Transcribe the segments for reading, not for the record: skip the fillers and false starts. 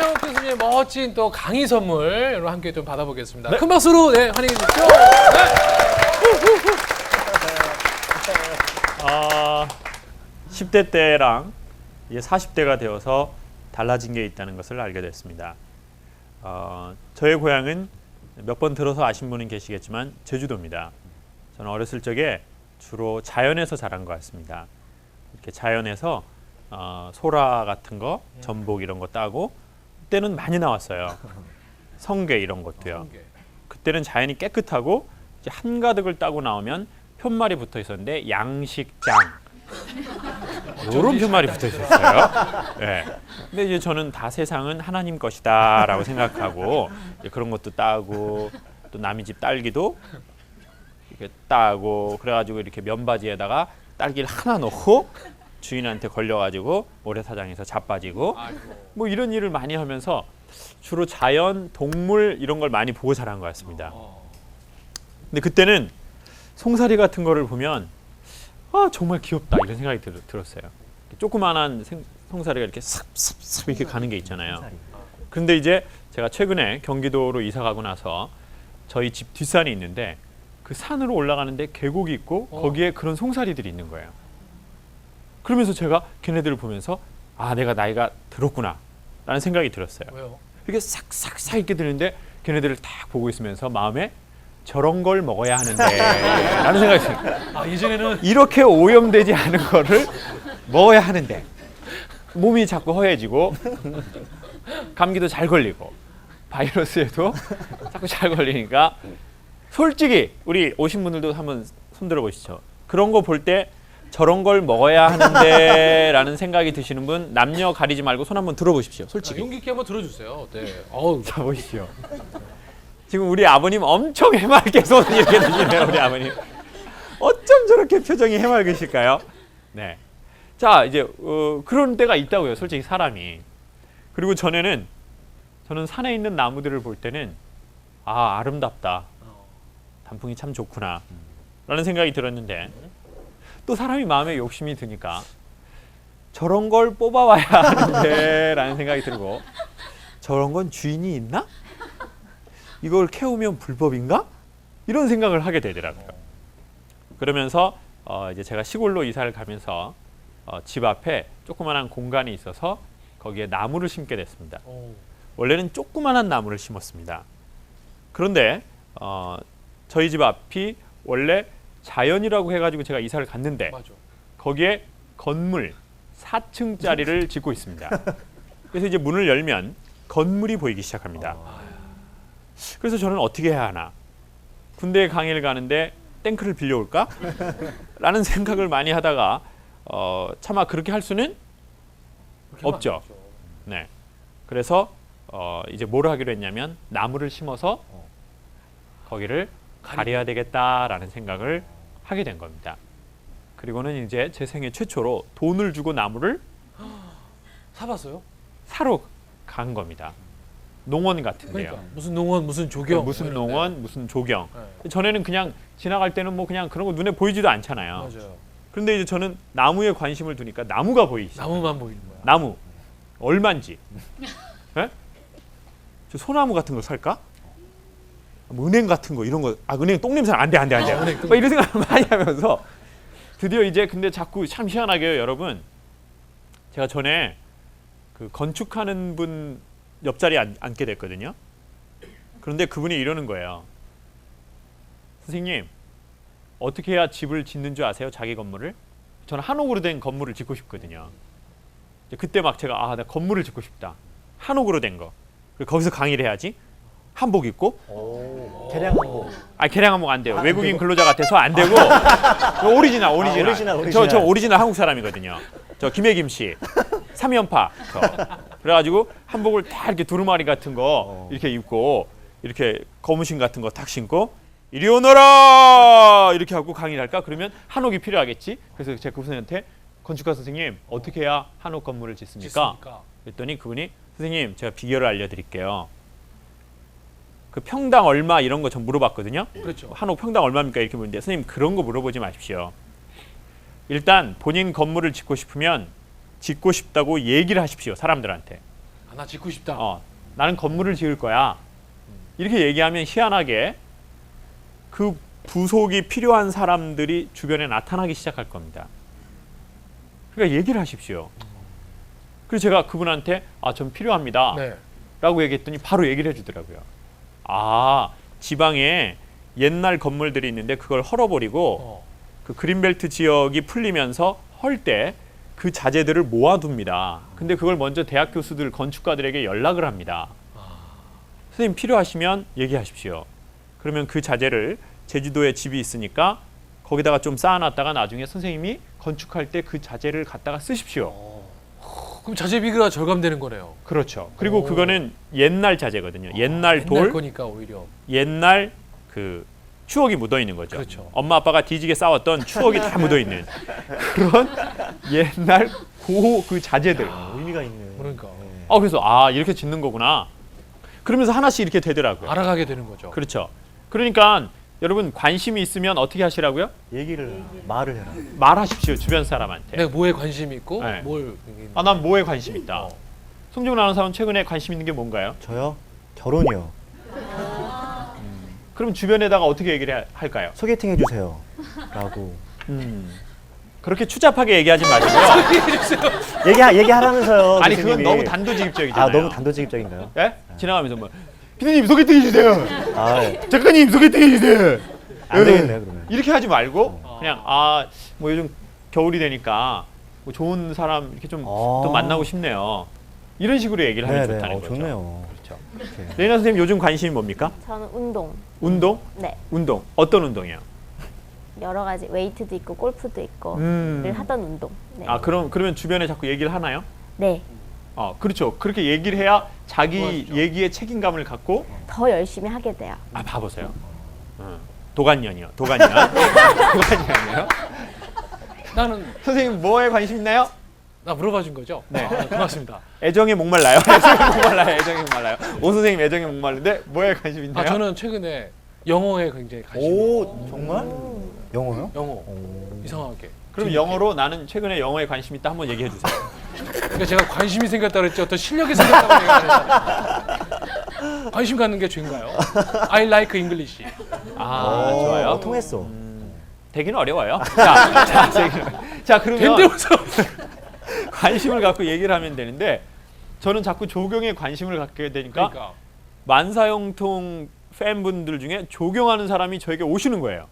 이정욱 교수님의 멋진 또 강의 선물 여러분 함께 좀 받아보겠습니다. 네. 큰 박수로 네, 환영해 주십시오. 네. 10대 때랑 이제 40대가 되어서 달라진 게 있다는 것을 알게 됐습니다. 저의 고향은 몇 번 들어서 아신 분은 계시겠지만 제주도입니다. 저는 어렸을 적에 주로 자연에서 자란 것 같습니다. 이렇게 자연에서 소라 같은 거, 전복 이런 거 따고 그때는 많이 나왔어요. 성게 이런 것도요. 그때는 자연이 깨끗하고 이제 한가득을 따고 나오면 편말이 붙어 있었는데 양식장 이런 편말이 붙어 있었어요. 네. 근데 이제 저는 다 세상은 하나님 것이다라고 생각하고 이제 그런 것도 따고 또 남의 집 딸기도 이렇게 따고 그래가지고 이렇게 면바지에다가 딸기를 하나 넣고 주인한테 걸려가지고 모래사장에서 자빠지고 뭐 이런 일을 많이 하면서 주로 자연, 동물 이런 걸 많이 보고 자란 것 같습니다. 근데 그때는 송사리 같은 거를 보면 정말 귀엽다 이런 생각이 들었어요. 조그만한 송사리가 이렇게 삽삽삽 이렇게 가는 게 있잖아요. 그런데 이제 제가 최근에 경기도로 이사 가고 나서 저희 집 뒷산이 있는데 그 산으로 올라가는데 계곡이 있고 거기에 그런 송사리들이 있는 거예요. 그러면서 제가 걔네들을 보면서 내가 나이가 들었구나 라는 생각이 들었어요. 왜요? 이렇게 싹싹싹 이렇게 들는데 걔네들을 딱 보고 있으면서 마음에 저런 걸 먹어야 하는데 라는 생각이 들어요. 예전에는 이렇게 오염되지 않은 거를 먹어야 하는데 몸이 자꾸 허해지고 감기도 잘 걸리고 바이러스에도 자꾸 잘 걸리니까 솔직히 우리 오신 분들도 한번 손들어 보시죠. 그런 거 볼 때 저런 걸 먹어야 하는데 라는 생각이 드시는 분 남녀 가리지 말고 손 한번 들어보십시오. 솔직히. 용기 있게 한번 들어주세요. 네. 자 보십시오. 지금 우리 아버님 엄청 해맑게 손을 이렇게 드시네요. 우리 아버님. 어쩜 저렇게 표정이 해맑으실까요? 네. 자 이제 그런 때가 있다고요. 솔직히 사람이. 그리고 저는 산에 있는 나무들을 볼 때는 아름답다. 단풍이 참 좋구나. 라는 생각이 들었는데 또 사람이 마음에 욕심이 드니까 저런 걸 뽑아와야 하는데 라는 생각이 들고 저런 건 주인이 있나? 이걸 캐오면 불법인가? 이런 생각을 하게 되더라고요. 그러면서 이제 제가 시골로 이사를 가면서 집 앞에 조그만한 공간이 있어서 거기에 나무를 심게 됐습니다. 원래는 조그만한 나무를 심었습니다. 그런데 저희 집 앞이 원래 자연이라고 해가지고 제가 이사를 갔는데 거기에 건물 4층짜리를 짓고 있습니다. 그래서 이제 문을 열면 건물이 보이기 시작합니다. 그래서 저는 어떻게 해야 하나? 군대 강의를 가는데 탱크를 빌려올까? 라는 생각을 많이 하다가 차마 그렇게 할 수는 없죠. 네. 그래서 이제 뭘 하기로 했냐면 나무를 심어서 거기를 가려야 되겠다라는 생각을 하게 된 겁니다. 그리고는 이제 제 생애 최초로 돈을 주고 나무를 사봤어요? 사러 간 겁니다. 농원 같은데요. 그러니까 무슨 농원, 무슨 조경, 무슨 농원, 무슨 조경. 네. 전에는 그냥 지나갈 때는 뭐 그냥 그런 거 눈에 보이지도 않잖아요. 맞아요. 그런데 이제 저는 나무에 관심을 두니까 나무가 보이시. 나무만 보이는 거야. 나무 얼마인지. 네? 저 소나무 같은 거 살까? 뭐 은행 같은 거 이런 거. 은행 똥냄새 안 돼. 막 이런 생각을 많이 하면서 드디어 이제 근데 자꾸 참 희한하게요, 여러분. 제가 전에 그 건축하는 분 옆자리에 앉게 됐거든요. 그런데 그분이 이러는 거예요. 선생님, 어떻게 해야 집을 짓는 줄 아세요? 자기 건물을? 저는 한옥으로 된 건물을 짓고 싶거든요. 그때 막 제가 나 건물을 짓고 싶다. 한옥으로 된 거. 그리고 거기서 강의를 해야지. 한복 입고. 개량 한복. 개량 한복 안 돼요. 외국인 근로자 같아서 안 되고. 오리지널. 저 오리지널 한국 사람이거든요. 저 김혜김 씨. 3연파. 그래가지고 한복을 다 이렇게 두루마리 같은 거 이렇게 입고 이렇게 고무신 같은 거 탁 신고 이리 오너라 이렇게 하고 강의를 할까? 그러면 한옥이 필요하겠지. 그래서 제가 그분한테 건축가 선생님 어떻게 해야 한옥 건물을 짓습니까? 그랬더니 그분이 선생님 제가 비결을 알려드릴게요. 그 평당 얼마 이런 거 전 물어봤거든요. 그렇죠. 한옥 평당 얼마입니까? 이렇게 물는데 선생님 그런 거 물어보지 마십시오. 일단 본인 건물을 짓고 싶으면 짓고 싶다고 얘기를 하십시오. 사람들한테. 나 짓고 싶다. 나는 건물을 지을 거야. 이렇게 얘기하면 희한하게 그 부속이 필요한 사람들이 주변에 나타나기 시작할 겁니다. 그러니까 얘기를 하십시오. 그래서 제가 그분한테 좀 필요합니다. 네. 라고 얘기했더니 바로 얘기를 해주더라고요. 지방에 옛날 건물들이 있는데 그걸 헐어버리고 그 그린벨트 지역이 풀리면서 헐 때 그 자재들을 모아둡니다. 근데 그걸 먼저 대학 교수들, 건축가들에게 연락을 합니다. 선생님 필요하시면 얘기하십시오. 그러면 그 자재를 제주도에 집이 있으니까 거기다가 좀 쌓아놨다가 나중에 선생님이 건축할 때 그 자재를 갖다가 쓰십시오. 그럼 자재비가 절감되는 거네요. 그렇죠. 그리고 그거는 옛날 자재거든요. 옛날 돌, 옛날 거니까 오히려. 옛날 그 추억이 묻어 있는 거죠. 그렇죠. 엄마 아빠가 뒤지게 싸웠던 추억이 다 묻어 있는 그런 옛날 그 자재들. 의미가 있는. 그러니까 그래서 이렇게 짓는 거구나. 그러면서 하나씩 이렇게 되더라고요. 알아가게 되는 거죠. 그렇죠. 그러니까 여러분 관심이 있으면 어떻게 하시라고요? 말을 해라. 말하십시오. 주변 사람한테. 내가 뭐에 관심이 있고 네. 뭘 난 뭐에 관심 있다. 송중근 아나운서는 최근에 관심 있는 게 뭔가요? 저요? 결혼이요. 그럼 주변에다가 어떻게 얘기를 할까요? 소개팅 해주세요. 라고. 그렇게 추잡하게 얘기하지 마시고요. 얘기하라면서요. 아니 그건 교수님이. 너무 단도직입적이잖아요. 너무 단도직입적인가요? 예? 지나가면서 피디님 소개팅 해주세요. 네. 작가님 소개팅 해주세요. 안 되겠네요, 그러면. 이렇게 하지 말고 그냥 뭐 요즘 겨울이 되니까 뭐 좋은 사람 이렇게 좀 또 만나고 싶네요. 이런 식으로 얘기를 하면 좋다는 거죠. 좋네요. 그렇죠. 이렇게. 레이나 선생님 요즘 관심이 뭡니까? 저는 운동. 운동? 네. 운동. 어떤 운동이요? 여러 가지 웨이트도 있고 골프도 있고 늘 하던 운동. 네. 그러면 주변에 자꾸 얘기를 하나요? 네. 그렇죠. 그렇게 얘기를 해야 자기 좋아하죠. 얘기에 책임감을 갖고 더 열심히 하게 돼요. 봐보세요. 도간년이요. 도간년. 도간년이요. 나는 선생님 뭐에 관심 있나요? 나 물어봐 준 거죠? 네. 고맙습니다. 애정에 목말라요. 애정에 목말라요. 오 선생님 애정에 목말른데 뭐에 관심 있나요? 저는 최근에 영어에 굉장히 관심이 오, 정말? 영어요? 영어. 이상하게. 그럼 영어로 나는 최근에 영어에 관심 있다 한번 얘기해 주세요. 그러니까 제가 관심이 생겼다 그랬지 어떤 실력이 생겼다고 얘기하는 관심 갖는 게 죄인가요? I like English. 좋아요. 통했어. 되기는 어려워요. 자 그러면 된대면서 관심을 갖고 얘기를 하면 되는데 저는 자꾸 조경에 관심을 갖게 되니까 그러니까 만사형통 팬분들 중에 조경하는 사람이 저에게 오시는 거예요.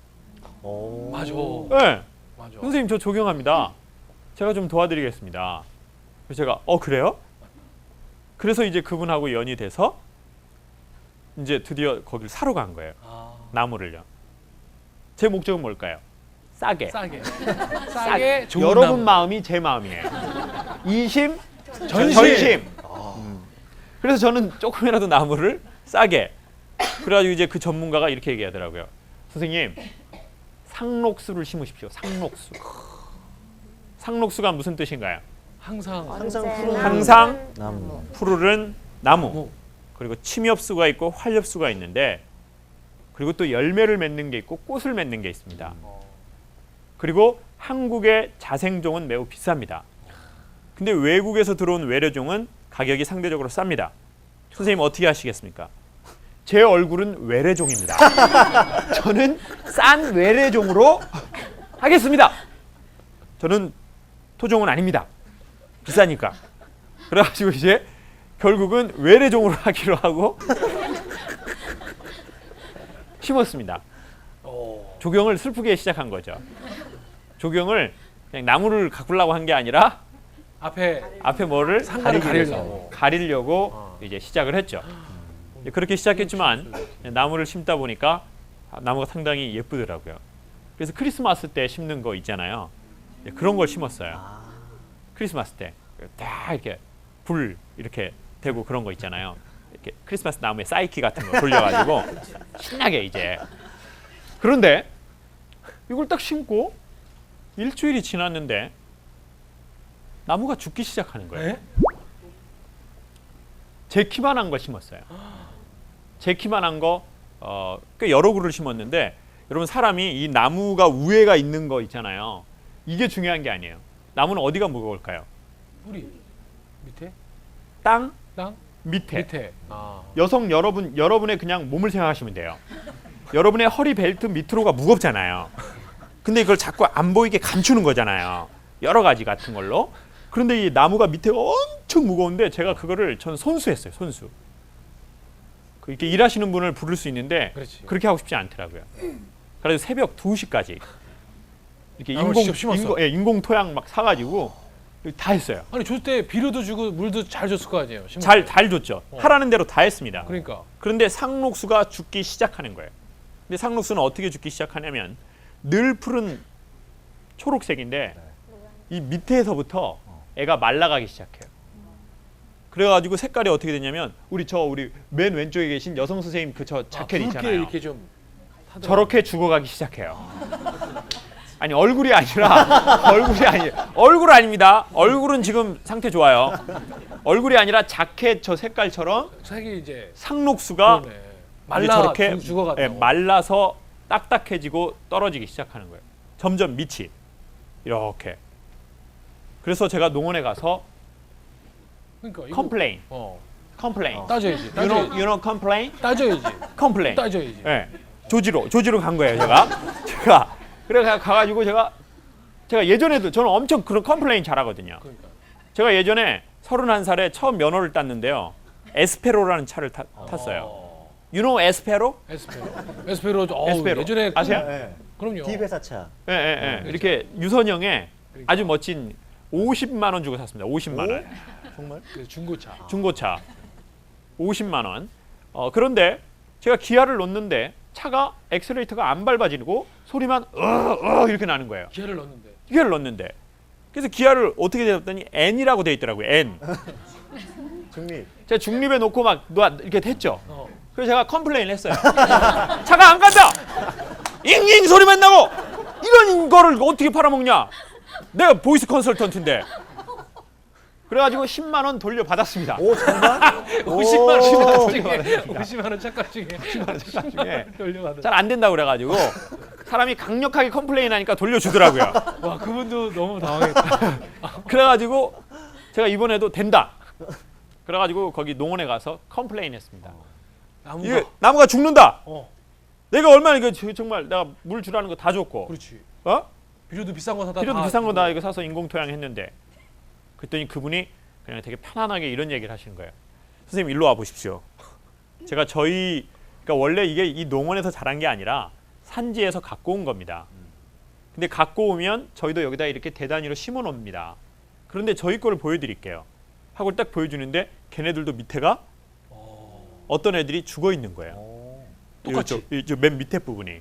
맞아. 네. 맞아. 선생님 저 조경합니다. 제가 좀 도와드리겠습니다. 그래서 제가 그래요? 그래서 이제 그분하고 연이 돼서 이제 드디어 거기를 사러 간 거예요. 나무를요. 제 목적은 뭘까요? 싸게. 싸게 좋은 여러분 나무. 마음이 제 마음이에요. 이심 전심. 그래서 저는 조금이라도 나무를 싸게. 그래가지고 이제 그 전문가가 이렇게 얘기하더라고요. 선생님 상록수를 심으십시오. 상록수. 상록수가 무슨 뜻인가요? 항상 항상 나무. 푸르른 나무. 그리고 침엽수가 있고 활엽수가 있는데 그리고 또 열매를 맺는 게 있고 꽃을 맺는 게 있습니다. 그리고 한국의 자생종은 매우 비쌉니다. 근데 외국에서 들어온 외래종은 가격이 상대적으로 쌉니다. 선생님 어떻게 하시겠습니까? 제 얼굴은 외래종입니다. 저는 싼 외래종으로 하겠습니다. 저는 토종은 아닙니다. 비싸니까. 그래가지고 이제 결국은 외래종으로 하기로 하고 심었습니다. 조경을 슬프게 시작한 거죠. 조경을 그냥 나무를 가꾸려고 한 게 아니라 앞에 뭐를 상가를 가리려고. 가리려고 이제 시작을 했죠. 그렇게 시작했지만 나무를 심다 보니까 나무가 상당히 예쁘더라고요. 그래서 크리스마스 때 심는 거 있잖아요. 그런 걸 심었어요. 크리스마스 때 딱 이렇게 불 이렇게 대고 그런 거 있잖아요. 이렇게 크리스마스 나무에 사이키 같은 거 돌려가지고 신나게 이제. 그런데 이걸 딱 심고 일주일이 지났는데 나무가 죽기 시작하는 거예요. 네? 제 키만한 거 심었어요. 제 키만한 거 꽤 여러 그루를 심었는데 여러분 사람이 이 나무가 우에가 있는 거 있잖아요. 이게 중요한 게 아니에요. 나무는 어디가 무거울까요? 뿌리 밑에? 땅 땅 밑에. 밑에. 아. 여성 여러분의 그냥 몸을 생각하시면 돼요. 여러분의 허리 벨트 밑으로가 무겁잖아요. 근데 이걸 자꾸 안 보이게 감추는 거잖아요. 여러 가지 같은 걸로. 그런데 이 나무가 밑에가 엄청 무거운데 제가 그거를 전 손수했어요. 손수. 이렇게 일하시는 분을 부를 수 있는데 그렇지. 그렇게 하고 싶지 않더라고요. 그래서 새벽 2시까지 이렇게 나무를 직접 심었어. 인공 토양 막 사가지고 다 했어요. 아니 줄 때 비료도 주고 물도 잘 줬을 거 아니에요. 심을 잘 때. 줬죠. 하라는 대로 다 했습니다. 그러니까. 그런데 상록수가 죽기 시작하는 거예요. 근데 상록수는 어떻게 죽기 시작하냐면 늘 푸른 초록색인데 이 밑에서부터 애가 말라가기 시작해요. 그래가지고 색깔이 어떻게 되냐면 우리 맨 왼쪽에 계신 여성 선생님 그 저 자켓 붉게 있잖아요. 이렇게 좀 타더라고요. 저렇게 죽어가기 시작해요. 아니 얼굴이 아니라 얼굴 아닙니다. 얼굴은 지금 상태 좋아요. 얼굴이 아니라 자켓 저 색깔처럼 색이 이제 상록수가 그러네. 이제 말라 저렇게 죽어가지고. 말라서 딱딱해지고 떨어지기 시작하는 거예요. 점점 밑이 이렇게. 그래서 제가 농원에 가서 그러니까 이거 컴플레인. 따져야지. You know complain? 따져야지. complain. 따져야지. 예. 조지로 간 거예요, 제가. 그래 가가지고 제가 예전에도 저는 엄청 그런 컴플레인 잘하거든요. 그러니까. 제가 예전에 31살에 처음 면허를 땄는데요. 에스페로라는 차를 탔어요. You know 에스페로? 에스페로. 에스페로. 예전에 아세요? 네. 그럼요. D 회사차. 예. 이렇게 유선형의 아주 멋진 50만 원 주고 샀습니다. 50만 원. 정말? 그 중고차. 중고차. 50만 원. 그런데 제가 기아를 놓는데 차가 엑셀레이터가 안 밟아지고 소리만 이렇게 나는 거예요. 기아를 넣었는데. 기아를 넣는데. 그래서 기아를 어떻게 되었더니 N이라고 돼 있더라고요. N. 중립. 제가 중립에 놓고 막 이렇게 했죠. 어. 그래서 제가 컴플레인을 했어요. 차가 안 간다. 잉잉 소리만 나고 이런 거를 어떻게 팔아먹냐. 내가 보이스 컨설턴트인데. 그래가지고 10만 원 돌려받았습니다. 오 정말? 50만 원 오. 중에 50만 원 착각 중에 10만 원 착각 중에 돌려받아. 잘 안 된다고 그래가지고 사람이 강력하게 컴플레인하니까 돌려주더라고요. 와 그분도 너무 당황했다. 그래가지고 제가 이번에도 된다. 그래가지고 거기 농원에 가서 컴플레인했습니다. 나무가. 이게 나무가 죽는다. 어. 내가 얼마나 이거 정말 내가 물 주라는 거 다 줬고, 그렇지. 어? 비료도 비싼 거 사다. 비료도 다 비싼 거 주고. 다 이거 사서 인공 토양 했는데, 그랬더니 그분이 그냥 되게 편안하게 이런 얘기를 하시는 거예요. 선생님 일로 와 보십시오. 제가 그러니까 원래 이게 이 농원에서 자란 게 아니라 산지에서 갖고 온 겁니다. 근데 갖고 오면 저희도 여기다 이렇게 대단위로 심어 놓습니다. 그런데 저희 거를 보여드릴게요. 하고 딱 보여주는데 걔네들도 밑에가 어떤 애들이 죽어 있는 거예요. 똑같이. 맨 밑에 부분이.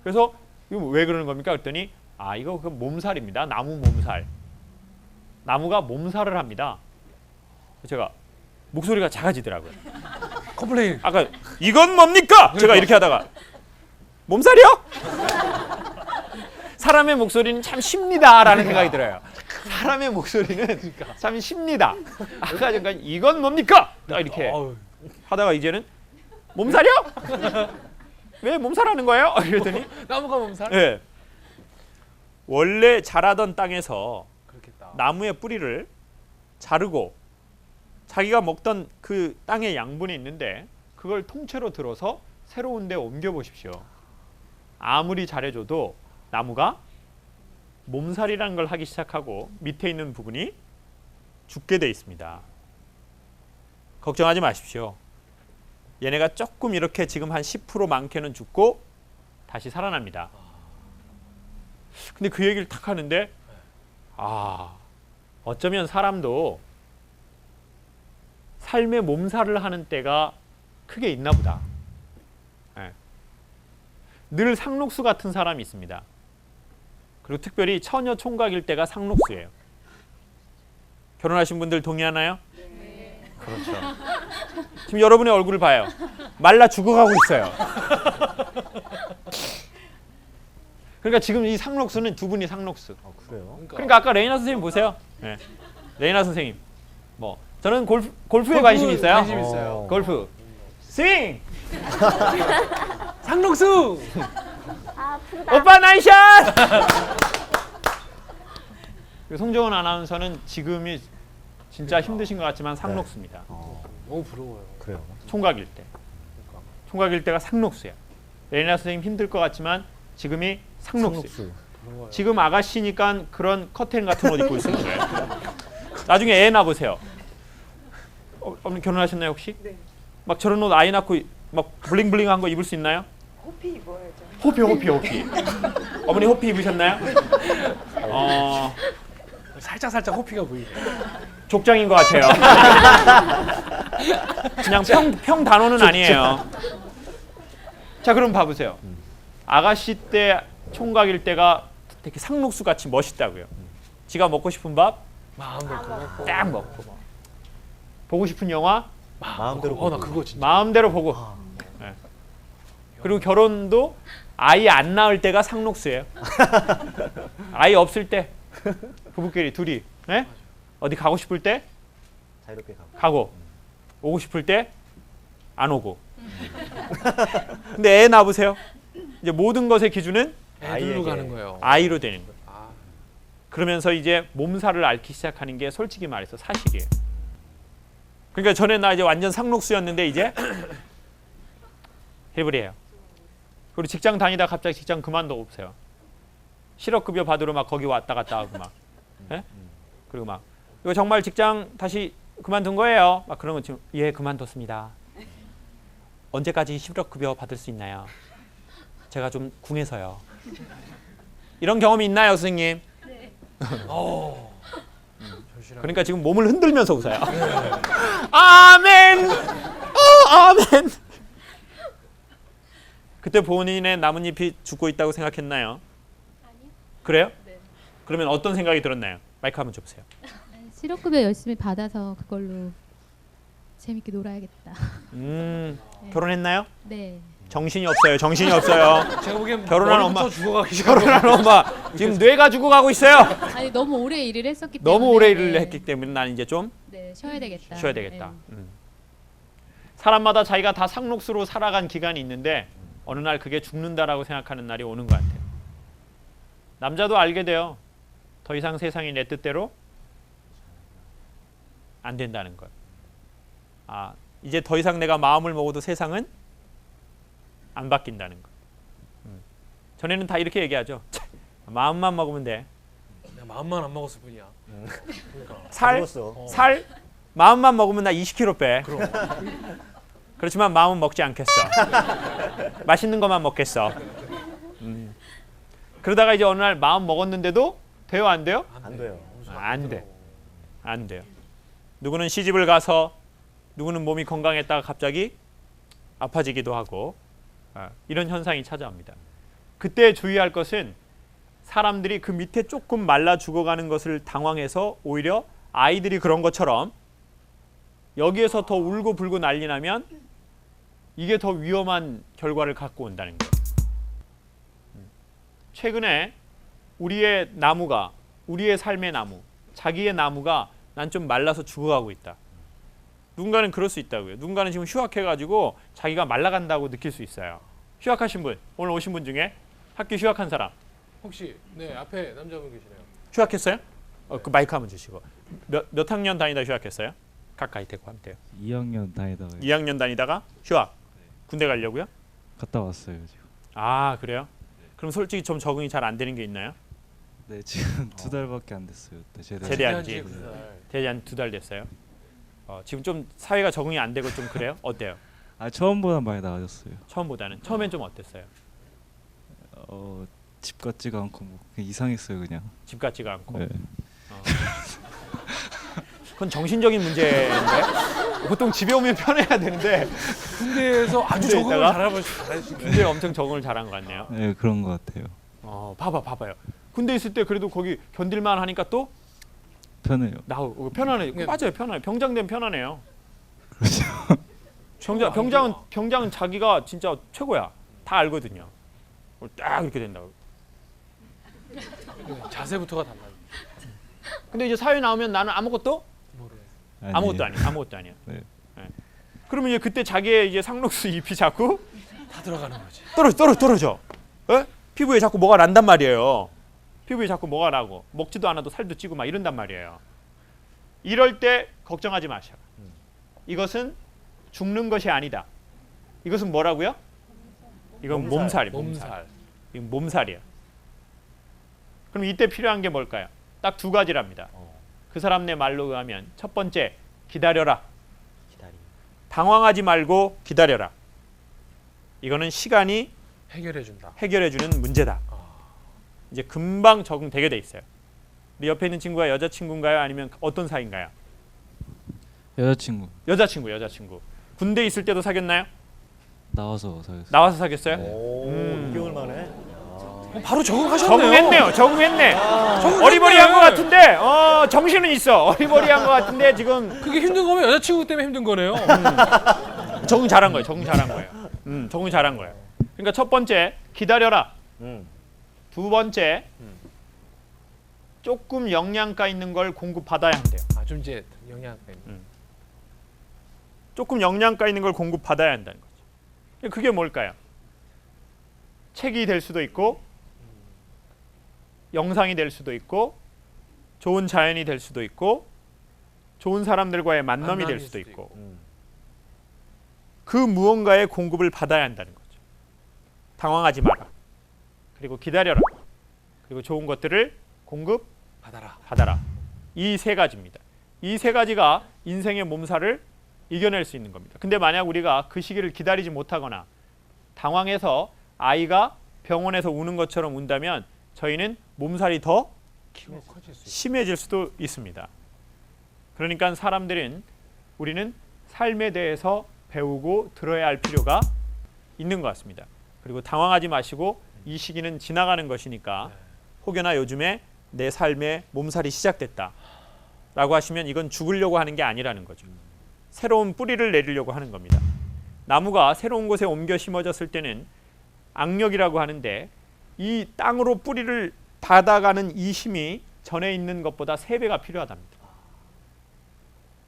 그래서 이거 왜 그러는 겁니까? 그랬더니 이거 그 몸살입니다. 나무 몸살. 나무가 몸살을 합니다. 제가 목소리가 작아지더라고요. 컴플레인. 아까 이건 뭡니까? 제가 이렇게 하다가 몸살이요? 사람의 목소리는 참 쉽니다라는 생각이 들어요. 사람의 목소리는 참 쉽니다. 아까 잠깐 이건 뭡니까? 딱 이렇게 어우. 하다가 이제는 몸살이요? 왜 몸살하는 거예요? 이랬더니 나무가 몸살? 예. 원래 자라던 땅에서 그렇겠다. 나무의 뿌리를 자르고 자기가 먹던 그 땅의 양분이 있는데 그걸 통째로 들어서 새로운 데 옮겨 보십시오. 아무리 잘해줘도 나무가 몸살이라는 걸 하기 시작하고 밑에 있는 부분이 죽게 돼 있습니다. 걱정하지 마십시오. 얘네가 조금 이렇게 지금 한 10% 많게는 죽고 다시 살아납니다. 근데 그 얘기를 탁 하는데 어쩌면 사람도 삶의 몸살을 하는 때가 크게 있나 보다. 네. 늘 상록수 같은 사람이 있습니다. 그리고 특별히 처녀 총각일 때가 상록수예요. 결혼하신 분들 동의하나요? 네. 그렇죠. 지금 여러분의 얼굴을 봐요. 말라 죽어가고 있어요. 그러니까 지금 이 상록수는 두 분이 상록수. 그래요? 그러니까 아까 레이나 선생님 보세요. 네. 레이나 선생님. 저는 골프에 관심이 있어요. 관심 있어요. 골프. 스윙! 상록수. 아프다. 오빠 나이샷! 송정원 아나운서는 지금이 진짜 힘드신 것 같지만 상록수입니다. 너무 부러워요. 그래요. 총각일 때. 총각일 때가 상록수야. 레니나 선생님 힘들 것 같지만 지금이 상록수. 부러워요. 지금 아가씨니까 그런 커튼 같은 옷 입고 있는 거예요. 나중에 애 낳아보세요. 어머니 결혼하셨나요 혹시? 네. 막 저런 옷 아이 낳고 막 블링블링한 거 입을 수 있나요? 호피 입어야죠. 호피. 어머니 호피 입으셨나요? 살짝 호피가 보이네. 족장인 것 같아요. 그냥 평 단어는 아니에요. 자, 그럼 봐보세요. 아가씨 때 총각일 때가 되게 상록수 같이 멋있다고요. 지가 먹고 싶은 밥 딱 먹고 보고 싶은 영화 마음대로 나 보고. 그거 진짜. 마음대로 보고. 네. 그리고 결혼도 아이 안 낳을 때가 상록수예요. 아이 없을 때 부부끼리 둘이 네? 어디 가고 싶을 때 자유롭게 가고 오고 싶을 때 안 오고. 근데 애 낳아보세요. 이제 모든 것의 기준은 애들로 아이에게. 가는 거예요. 아이로 되는 거예요. 아, 그러면서 이제 몸살을 앓기 시작하는 게 솔직히 말해서 사실이에요. 그러니까 전에 나 이제 완전 상록수였는데 이제 해버려요. 그리고 직장 다니다 갑자기 직장 그만두고 없어요. 실업급여 받으러 막 거기 왔다 갔다 하고 막. 예? 그리고 막 이거 정말 직장 다시 그만둔 거예요. 막 그런 거 지금 예 그만뒀습니다. 언제까지 실업급여 받을 수 있나요? 제가 좀 궁해서요. 이런 경험이 있나요, 선생님? 그러니까 지금 몸을 흔들면서 웃어요. 아멘. 아멘. 그때 본인의 나뭇잎이 죽고 있다고 생각했나요? 아니요. 그래요? 네. 그러면 어떤 생각이 들었나요? 마이크 한번 줘보세요. 실업급여 열심히 받아서 그걸로 재밌게 놀아야겠다. 결혼했나요? 네. 정신이 없어요. 정신이 없어요. 제가 보기엔 결혼한 머리부터 엄마. 죽어가기 결혼한 엄마 지금 뇌가 죽어가고 있어요. 아니 너무 오래 일을 했었기 때문에 너무 오래 일을 네. 했기 때문에 나는 이제 좀 네, 쉬어야 되겠다. 쉬어야 되겠다. 네. 사람마다 자기가 다 상록수로 살아간 기간이 있는데 어느 날 그게 죽는다라고 생각하는 날이 오는 것 같아요. 남자도 알게 돼요. 더 이상 세상이 내 뜻대로 안 된다는 걸. 아, 이제 더 이상 내가 마음을 먹어도 세상은 안 바뀐다는 거. 전에는 다 이렇게 얘기하죠. 마음만 먹으면 돼. 내가 마음만 안 먹었을 뿐이야. 살 마음만 먹으면 나 20kg 빼. 그렇지만 마음은 먹지 않겠어. 맛있는 것만 먹겠어. 그러다가 이제 어느 날 마음 먹었는데도 돼요, 안 돼요? 안 돼요. 안 돼. 안 돼요. 누구는 시집을 가서 누구는 몸이 건강했다가 갑자기 아파지기도 하고 이런 현상이 찾아옵니다. 그때 주의할 것은 사람들이 그 밑에 조금 말라 죽어가는 것을 당황해서 오히려 아이들이 그런 것처럼 여기에서 더 울고 불고 난리 나면 이게 더 위험한 결과를 갖고 온다는 거예요. 최근에 우리의 나무가 우리의 삶의 나무, 자기의 나무가 난 좀 말라서 죽어가고 있다. 누군가는 그럴 수 있다고요. 누군가는 지금 휴학해가지고 자기가 말라간다고 느낄 수 있어요. 휴학하신 분, 오늘 오신 분 중에 학교 휴학한 사람 혹시 네 앞에 남자분 계시네요. 휴학했어요? 그 마이크 한번 주시고 몇 학년 다니다 휴학했어요? 가까이 대고 하면 돼요. 2학년 다니다가 2학년 다니다가 휴학. 군대 가려고요? 갔다 왔어요 지금. 아 그래요? 그럼 솔직히 좀 적응이 잘 안 되는 게 있나요? 네 지금 2달밖에 안 됐어요. 네, 제대한 지 그 살. 대략 2달 됐어요. 지금 좀 사회가 적응이 안 되고 좀 그래요? 어때요? 아 처음보다 많이 나아졌어요. 처음보다는 처음엔 좀 어땠어요? 집 같지가 않고 뭐 그냥 이상했어요 그냥. 집 같지가 않고. 네. 그건 정신적인 문제인데 보통 집에 오면 편해야 되는데 군대에서 아주 군대에 적응을 있다가? 잘하시네. 군대에 엄청 적응을 잘한 것 같네요. 네 그런 것 같아요. 봐봐요. 군대 있을 때 그래도 거기 견딜만 하니까 또 편해요. 편하네. 네. 맞아요, 편해요. 병장 되면 편하네요. 그렇죠. 병장은 자기가 진짜 최고야. 다 알거든요. 딱 이렇게 된다고. 자세부터가 달라요. 근데 이제 사회 나오면 나는 아무것도 아니에요. 아무것도 아니야. 네. 그러면 이제 그때 자기의 이제 상록수 잎이 자꾸 다 들어가는 거지. 떨어져. 에? 피부에 자꾸 뭐가 난단 말이에요. 피부에 자꾸 뭐가 나고 먹지도 않아도 살도 찌고 막 이런단 말이에요. 이럴 때 걱정하지 마셔. 이것은 죽는 것이 아니다. 이것은 뭐라고요? 이건 몸살이에요. 몸살. 이건 몸살이야. 그럼 이때 필요한 게 뭘까요? 딱 두 가지랍니다. 그 사람네 말로 의하면 첫 번째, 기다려라. 기다림. 당황하지 말고 기다려라. 이거는 시간이 해결해 준다. 해결해주는 문제다. 이제 금방 적응되게 돼 있어요. 우리 옆에 있는 친구가 여자친구인가요? 아니면 어떤 사이인가요? 여자친구 여자친구. 군대 있을 때도 사귀었나요? 나와서 사귀었어요. 나와서 사귀었어요? 오, 6개월 만에. 바로 적응하셨네요. 적응했네. 어리버리한 것 같은데 정신은 있어. 어리버리한 것 같은데 지금 그게 힘든 거면 여자친구 때문에 힘든 거네요. 적응 잘한 거예요. 적응 잘한 거예요. 그러니까 첫 번째, 기다려라. 두 번째, 조금 영양가 있는 걸 공급받아야 한대요. 좀 이제 영향가 있는. 조금 영양가 있는 걸 공급받아야 한다는 거죠. 그게 뭘까요? 책이 될 수도 있고 영상이 될 수도 있고 좋은 자연이 될 수도 있고 좋은 사람들과의 만남이 될 수도 있고 그 무언가의 공급을 받아야 한다는 거죠. 당황하지 마라. 그리고 기다려라. 그리고 좋은 것들을 공급받아라. 이 세 가지입니다. 이 세 가지가 인생의 몸살을 이겨낼 수 있는 겁니다. 근데 만약 우리가 그 시기를 기다리지 못하거나 당황해서 아이가 병원에서 우는 것처럼 운다면 저희는 몸살이 더 심해질 수도 있습니다. 그러니까 우리는 삶에 대해서 배우고 들어야 할 필요가 있는 것 같습니다. 그리고 당황하지 마시고 이 시기는 지나가는 것이니까 혹여나 요즘에 내 삶에 몸살이 시작됐다 라고 하시면 이건 죽으려고 하는 게 아니라는 거죠. 새로운 뿌리를 내리려고 하는 겁니다. 나무가 새로운 곳에 옮겨 심어졌을 때는 악력이라고 하는데 이 땅으로 뿌리를 받아가는 이 힘이 전에 있는 것보다 3배가 필요하답니다.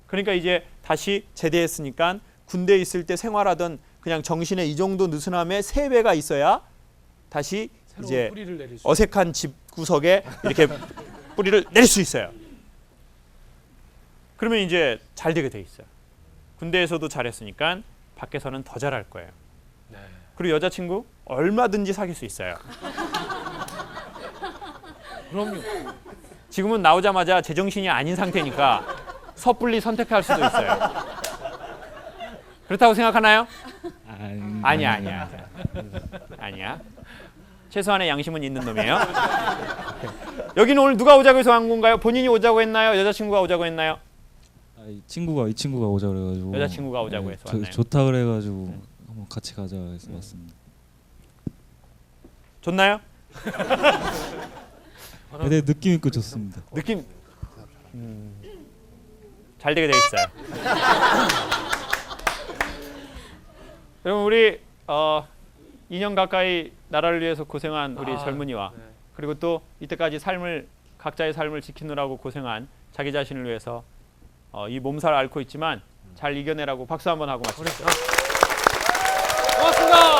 그러니까 이제 다시 제대했으니까 군대에 있을 때 생활하던 그냥 정신에 이 정도 느슨함에 3배가 있어야 다시 이제 뿌리를 내릴 수 어색한 집 구석에 이렇게 뿌리를 내릴 수 있어요. 그러면 이제 잘 되게 돼 있어요. 군대에서도 잘했으니까 밖에서는 더 잘할 거예요. 네. 그리고 여자친구 얼마든지 사귈 수 있어요. 그럼요. 지금은 나오자마자 제정신이 아닌 상태니까 섣불리 선택할 수도 있어요. 그렇다고 생각하나요? 아니야. 최소한의 양심은 있는 놈이에요. 여기는 오늘 누가 오자고 해서 한 건가요? 본인이 오자고 했나요? 여자친구가 오자고 했나요? 이 친구가 오자 그래가지고 여자친구가 오자고 해서 왔나요? 좋다 그래가지고 한번 같이 가자 해서 왔습니다. 좋나요? 근데 느낌 있고 좋습니다. 느낌 잘 되게 돼 있어요. 여러분 우리 2년 가까이 나라를 위해서 고생한 우리 젊은이와 그리고 또 이때까지 각자의 삶을 지키느라고 고생한 자기 자신을 위해서 이 몸살을 앓고 있지만 잘 이겨내라고 박수 한번 하고 마치겠습니다. 고맙습니다.